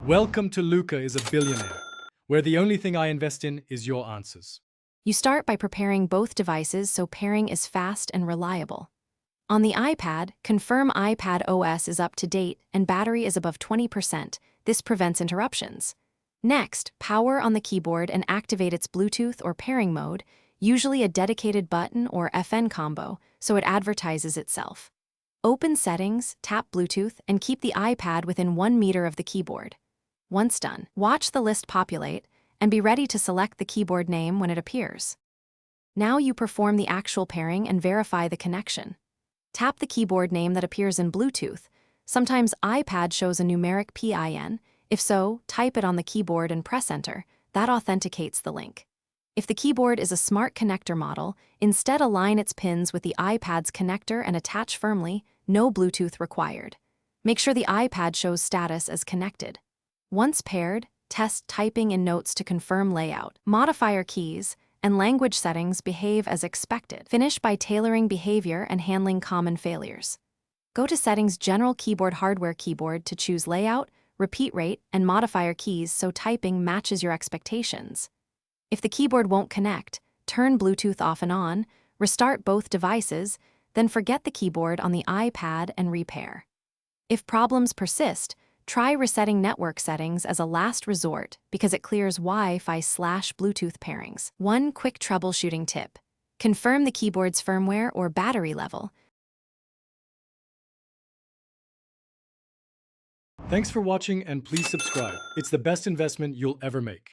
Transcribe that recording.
Welcome to Luca is a Billionaire, where the only thing I invest in is your answers. You start by preparing both devices so pairing is fast and reliable. On the iPad, confirm iPad OS is up to date and battery is above 20%. This prevents interruptions. Next, power on the keyboard and activate its Bluetooth or pairing mode, usually a dedicated button or FN combo, so it advertises itself. Open Settings, tap Bluetooth, and keep the iPad within 1 meter of the keyboard. Once done, watch the list populate and be ready to select the keyboard name when it appears. Now you perform the actual pairing and verify the connection. Tap the keyboard name that appears in Bluetooth. Sometimes iPad shows a numeric PIN. If so, type it on the keyboard and press Enter. That authenticates the link. If the keyboard is a smart connector model, instead align its pins with the iPad's connector and attach firmly, no Bluetooth required. Make sure the iPad shows status as connected. Once paired, test typing in notes to confirm layout. Modifier keys and language settings behave as expected. Finish by tailoring behavior and handling common failures. Go to Settings General Keyboard Hardware Keyboard to choose layout, repeat rate, and modifier keys so typing matches your expectations. If the keyboard won't connect, turn Bluetooth off and on, restart both devices, then forget the keyboard on the iPad and repair. If problems persist, try resetting network settings as a last resort because it clears Wi-Fi/Bluetooth pairings. One quick troubleshooting tip: confirm the keyboard's firmware or battery level. Thanks for watching and please subscribe. It's the best investment you'll ever make.